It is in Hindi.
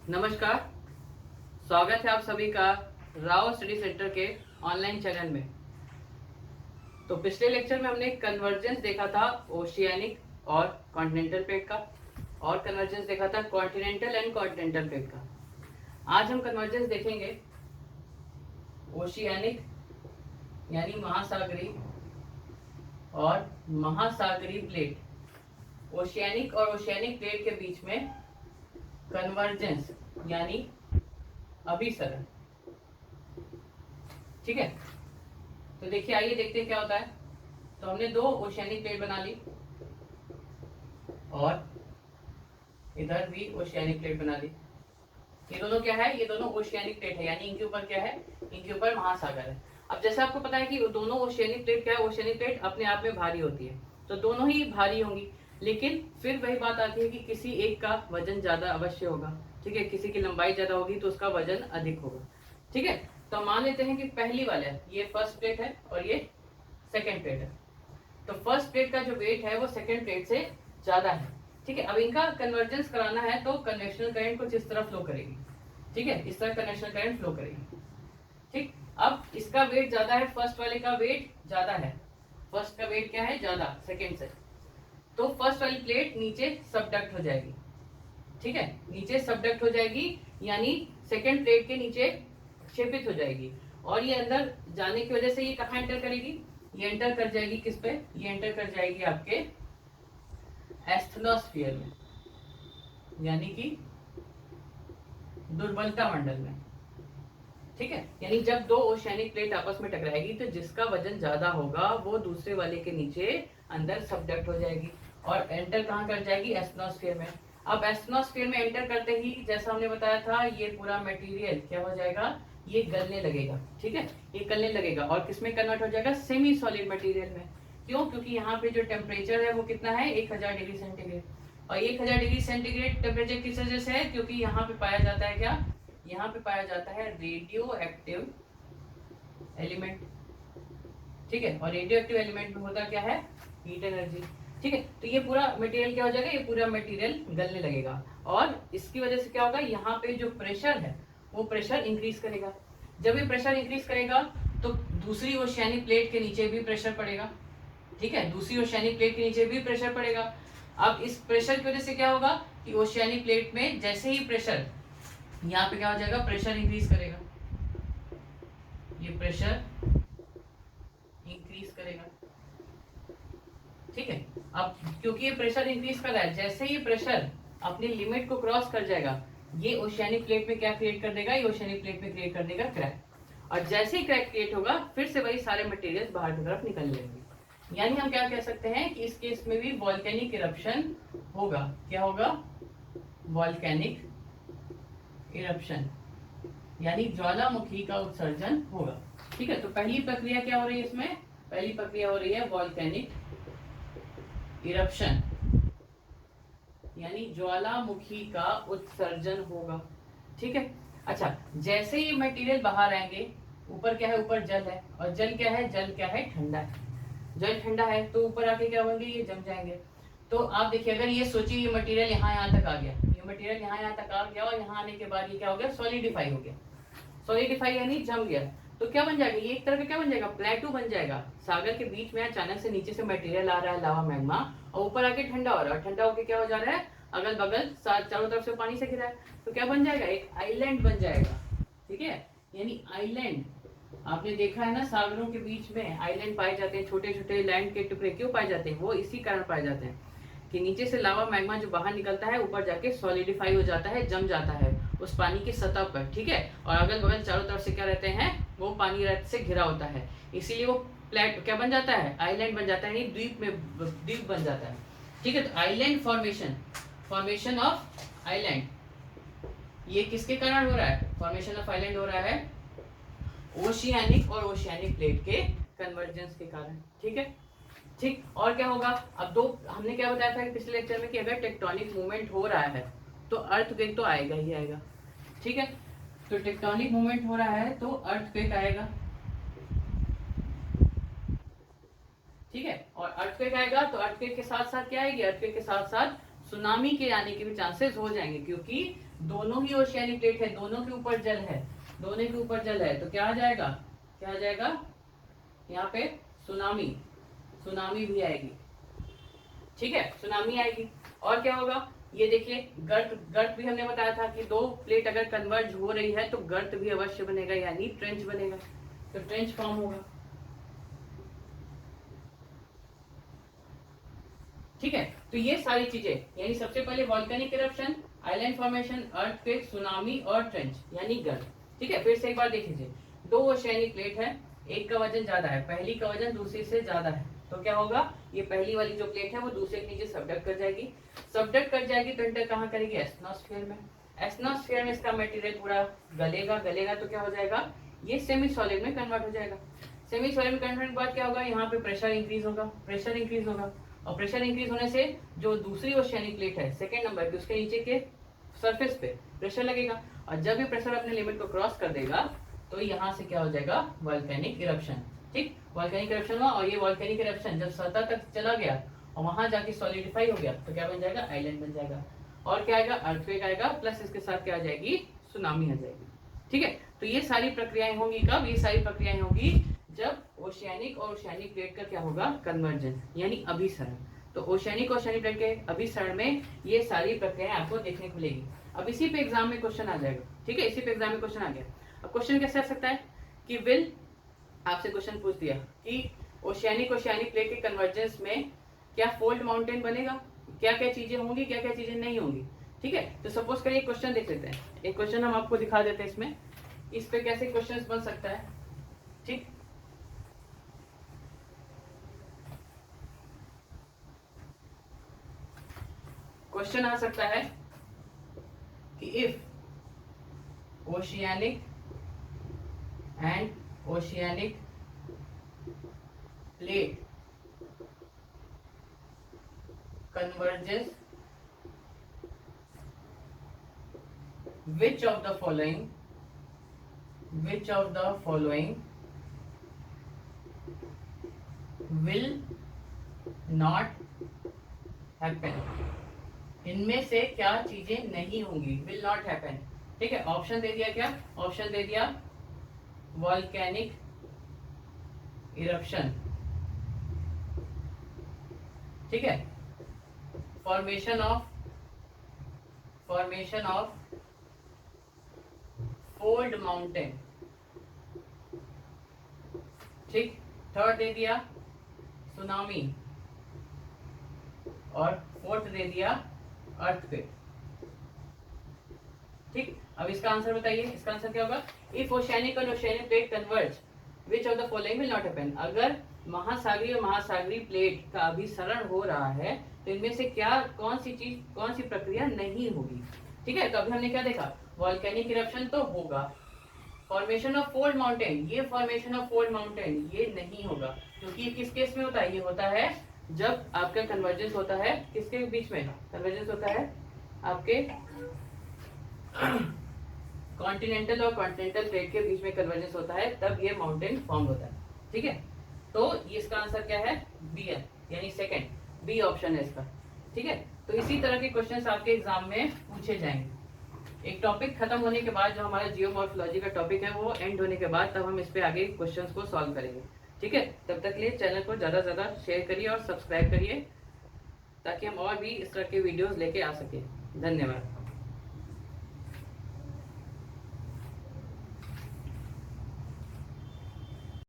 नमस्कार। स्वागत है आप सभी का राव स्टडी सेंटर के ऑनलाइन चैनल में। तो पिछले लेक्चर में हमने कन्वर्जेंस देखा था ओशियानिक और कॉन्टिनेंटल प्लेट का, और कन्वर्जेंस देखा था कॉन्टिनेंटल एंड कॉन्टिनेंटल प्लेट का। आज हम कन्वर्जेंस देखेंगे ओशियानिक यानी महासागरीय और महासागरीय प्लेट। ओशियानिक और ओशियानिक प्लेट के बीच में कन्वर्जेंस यानी अभिसरण। ठीक है, तो देखिए आइए देखते हैं क्या होता है। तो हमने दो ओशियानिक प्लेट बना ली और इधर भी ओशियानिक प्लेट बना ली। ये दोनों क्या है? ये दोनों ओशियानिक प्लेट है, यानी इनके ऊपर क्या है? इनके ऊपर महासागर है। अब जैसे आपको पता है कि दोनों ओशियानिक प्लेट क्या है? ओशियानिक प्लेट अपने आप में भारी होती है, तो दोनों ही भारी होंगी, लेकिन फिर वही बात आती है कि किसी एक का वजन ज्यादा अवश्य होगा। ठीक है, किसी की लंबाई ज्यादा होगी तो उसका वजन अधिक होगा। ठीक है, तो मान लेते हैं कि पहली वाला ये फर्स्ट प्लेट है और ये सेकेंड प्लेट है। तो फर्स्ट प्लेट का जो वेट है वो सेकेंड प्लेट से ज्यादा है। ठीक है, अब इनका कन्वर्जेंस कराना है तो कन्वेक्शनल करंट कुछ इस तरह फ्लो करेगी। ठीक है, इस तरह कन्वेक्शनल करंट फ्लो करेगी। ठीक, अब इसका वेट ज्यादा है, फर्स्ट वाले का वेट ज्यादा है। फर्स्ट का वेट क्या है? ज्यादा सेकेंड से। तो फर्स्ट वाली प्लेट नीचे सबडक्ट हो जाएगी। ठीक है, नीचे सबडक्ट हो जाएगी, यानी सेकेंड प्लेट के नीचे क्षेपित हो जाएगी, और ये अंदर जाने की वजह से ये कहाँ एंटर करेगी? ये एंटर कर जाएगी किस पे? ये एंटर कर जाएगी आपके एस्थनोस्फीयर में, यानी कि दुर्बलता मंडल में। ठीक है, यानी जब दो ओशियानिक प्लेट आपस में टकराएगी तो जिसका वजन ज्यादा होगा वो दूसरे वाले के नीचे अंदर सबडक्ट हो जाएगी और एंटर कहाँ कर जाएगी? एस्थनोस्फीयर में। अब एस्थनोस्फीयर में एंटर करते ही जैसा हमने बताया था, ये पूरा मटेरियल क्या हो जाएगा? ये गलने लगेगा। ठीक है, ये गलने लगेगा और किसमें कन्वर्ट हो जाएगा? सेमी सॉलिड मटेरियल में। क्यों? क्योंकि यहाँ पे जो टेम्परेचर है वो कितना है? 1000 डिग्री सेंटीग्रेड। और 1000 डिग्री सेंटीग्रेड टेम्परेचर किस वजह से है? क्योंकि यहाँ पे पाया जाता है क्या? यहाँ पे पाया जाता है रेडियो एक्टिव एलिमेंट। ठीक है, और रेडियो एक्टिव एलिमेंट में होता क्या है? Heat energy. ठीक है, तो ये पूरा मटेरियल क्या हो जाएगा? ये पूरा मटेरियल गलने लगेगा, और इसकी वजह से क्या होगा? यहाँ पे जो प्रेशर है वो प्रेशर इंक्रीज करेगा। जब ये प्रेशर इंक्रीज करेगा तो दूसरी ओशियानिक प्लेट के नीचे भी प्रेशर पड़ेगा। ठीक है, दूसरी ओशियानिक प्लेट के नीचे भी प्रेशर पड़ेगा। अब इस प्रेशर की वजह से क्या होगा कि ओशियानिक प्लेट में जैसे ही प्रेशर, यहाँ पे क्या हो जाएगा? प्रेशर इंक्रीज करेगा, ये प्रेशर इंक्रीज करेगा। ठीक है, अब क्योंकि ये प्रेशर इंक्रीज कर रहा है, जैसे ही प्रेशर अपनी लिमिट को क्रॉस कर जाएगा, ये ओशियानिक प्लेट में क्या क्रिएट कर देगा? ये ओशियानिक प्लेट में क्रिएट कर देगा क्रैक। और जैसे ही क्रैक क्रिएट होगा फिर से वही सारे मटेरियल बाहर की तरफ निकल जाएंगे। यानी हम क्या कह सकते हैं कि इस केस में भी वॉल्केनिक इरप्शन होगा। क्या होगा? वॉल्केनिक इरप्शन, यानी ज्वालामुखी का उत्सर्जन होगा। ठीक है, तो पहली प्रक्रिया क्या हो रही है इसमें? पहली प्रक्रिया हो रही है वॉल्केनिक इरप्शन, यानी ज्वालामुखी का उत्सर्जन होगा। ठीक है, अच्छा, जैसे ही मटेरियल बाहर आएंगे, ऊपर क्या है? ऊपर जल है, और जल क्या है? जल क्या है? ठंडा है। जल ठंडा है तो ऊपर आके क्या होंगे? ये जम जाएंगे। तो आप देखिए, अगर ये सोचिए ये मटेरियल यहाँ तक आ गया, ये मटेरियल यहाँ तक आ गया, और यहाँ आने के बाद ये क्या हो गया? सॉलिडिफाई हो गया। सॉलिडिफाई यानी जम गया, तो क्या बन जाएगा? ये एक तरह का क्या बन जाएगा? प्लेटू बन जाएगा। सागर के बीच में अचानक से नीचे से मटेरियल आ रहा है, लावा मैग्मा, और ऊपर आके ठंडा हो रहा है, ठंडा होके क्या हो जा रहा है? अगल बगल चारों तरफ से पानी से घिरा है, तो क्या बन जाएगा? एक आइलैंड बन जाएगा। ठीक है, यानी आइलैंड, आपने देखा है ना, सागरों के बीच में आइलैंड पाए जाते हैं, छोटे छोटे लैंड के टुकड़े। क्यों पाए जाते हैं? वो इसी कारण पाए जाते हैं कि नीचे से लावा मैग्मा जो बाहर निकलता है ऊपर जाके सॉलिडिफाई हो जाता है, जम जाता है उस पानी की सतह पर। ठीक है, और अगल बगल चारों तरफ से क्या रहते हैं? वो पानी से घिरा होता है, इसीलिए वो प्लेट क्या बन जाता है? आइलैंड बन जाता है, यानी द्वीप में द्वीप बन जाता है। ठीक है, तो island formation, formation of island, ये किसके कारण हो रहा है? फॉर्मेशन ऑफ आइलैंड हो रहा है ओशियानिक और ओशियानिक प्लेट के कन्वर्जेंस के कारण। ठीक है, ठीक, और क्या होगा? अब दो, हमने क्या बताया था पिछले लेक्चर में कि अगर टेक्टोनिक मूवमेंट हो रहा है तो अर्थक्वेक तो आएगा ही आएगा। ठीक है, तो टेक्टोनिक मूवमेंट हो रहा है तो अर्थक्वेक आएगा। ठीक है, और अर्थक्वेक आएगा तो अर्थक्वेक के साथ साथ क्या आएगी? अर्थक्वेक के साथ साथ सुनामी के आने के भी चांसेस हो जाएंगे, क्योंकि दोनों ही ओशियानिक प्लेट है, दोनों के ऊपर जल है, दोनों के ऊपर जल है, तो क्या आ जाएगा, क्या आ जाएगा यहाँ पे, सुनामी, सुनामी भी आएगी। ठीक है, सुनामी आएगी। और क्या होगा, ये देखिए गर्त, गर्त भी हमने बताया था कि दो प्लेट अगर कन्वर्ज हो रही है तो गर्त भी अवश्य बनेगा, यानी ट्रेंच बनेगा, तो ट्रेंच फॉर्म होगा। ठीक है, तो ये सारी चीजें, यानी सबसे पहले volcanic eruption, island formation, earthquake, tsunami और ट्रेंच यानी गर्त। ठीक है, फिर से एक बार देख लीजिए, दो ओशियानिक प्लेट है, एक का वजन ज्यादा है, पहली का वजन दूसरी से ज्यादा है, तो क्या होगा, ये पहली वाली जो प्लेट है वो दूसरे के नीचे सबडक्ट कर जाएगी, सबडक्ट कर जाएगी तो इंटर कहाँ करेगी, एस्नोस्फीयर में, एस्नोस्फीयर में इसका मटेरियल पूरा गलेगा, गलेगा तो क्या हो जाएगा, ये सेमी सॉलिड में कन्वर्ट हो जाएगा। सेमी सॉलिड में कन्वर्ट के बाद क्या होगा, यहाँ पे प्रेशर इंक्रीज होगा, प्रेशर इंक्रीज होगा, और प्रेशर इंक्रीज होने से जो दूसरी ओशियानिक प्लेट है सेकेंड नंबर की, उसके नीचे के सरफेस पे प्रेशर लगेगा, और जब ये प्रेशर अपने लिमिट को क्रॉस कर देगा तो यहाँ से क्या हो जाएगा, वॉल्केनिक इरप्शन। ठीक, वॉल्केनिक इरप्शन हुआ, और ये वॉल्केनिक इरप्शन जब सतह तक चला गया और वहां जाके सॉलिडिफाई हो गया तो क्या बन जाएगा, आइलैंड बन जाएगा, और क्या आएगा, अर्थक्वेक आएगा, प्लस इसके साथ क्या आ जाएगी, सुनामी आ जाएगी। ठीक है, तो ये सारी प्रक्रियाएं होंगी कब, ये सारी प्रक्रियाएं होंगी जब ओशियानिक और ओशियानिक प्लेट का क्या होगा, कन्वर्जन यानी अभिसरण। तो ओशियानिक और ओशियानिक प्लेट के अभिसरण में ये सारी प्रक्रियाएं आपको देखने को मिलेगी। अब इसी पे एग्जाम में क्वेश्चन आ जाएगा। ठीक है, इसी पे एग्जाम में क्वेश्चन आ गया। अब क्वेश्चन कैसे आ सकता है कि विल आपसे क्वेश्चन पूछ दिया कि ओशियानिक ओशियानिक प्लेट के कन्वर्जेंस में क्या फोल्ड माउंटेन बनेगा, क्या क्या चीजें होंगी, क्या क्या चीजें नहीं होंगी। ठीक है, तो सपोज करिए क्वेश्चन देख लेते हैं, एक क्वेश्चन हम आपको दिखा देते हैं इसमें, इस पे कैसे क्वेश्चन बन सकता है। ठीक, क्वेश्चन आ सकता है कि if oceanic and oceanic plate converges, which of the following will not happen, इनमें से क्या चीजें नहीं होंगी, will not happen। ठीक है, ऑप्शन दे दिया, क्या ऑप्शन दे दिया, वॉल्केनिक इरप्शन, ठीक है, फॉर्मेशन ऑफ फोल्ड माउंटेन, ठीक, थर्ड दे दिया सुनामी, और फोर्थ दे दिया अर्थक्वेक। ठीक, अब इसका आंसर बताइए, इसका आंसर क्या होगा, इफ ओशियानिक और oceanic plate converge which of the following will not happen, अगर महासागरीय और महासागरीय प्लेट का अभिसरण हो रहा है तो इनमें से क्या, कौन सी चीज, कौन सी प्रक्रिया नहीं होगी। ठीक है, तो अभी हमने क्या देखा, वॉल्केनिक इरप्शन तो होगा, फॉर्मेशन ऑफ फोल्ड माउंटेन, ये फॉर्मेशन ऑफ फोल्ड माउंटेन ये नहीं होगा, क्योंकि किस केस में होता है, ये होता है जब आपका कन्वर्जेंस होता है किसके बीच में, कन्वर्जेंस होता है आपके कॉन्टिनेंटल और कॉन्टिनेंटल प्लेट के बीच में कन्वर्जेंस होता है, तब ये माउंटेन फॉर्म होता है। ठीक है, तो इसका आंसर क्या है, बी है, यानी सेकंड, बी ऑप्शन है इसका। ठीक है, तो इसी तरह के क्वेश्चंस आपके एग्जाम में पूछे जाएंगे। एक टॉपिक खत्म होने के बाद, जो हमारा जियोमॉर्फोलॉजी का टॉपिक है वो एंड होने के बाद, तब हम इस पे आगे क्वेश्चंस को सॉल्व करेंगे। ठीक है, तब तक के लिए चैनल को ज़्यादा से ज़्यादा शेयर करिए और सब्सक्राइब करिए, ताकि हम और भी इस तरह के वीडियोस लेके आ सकें। धन्यवाद।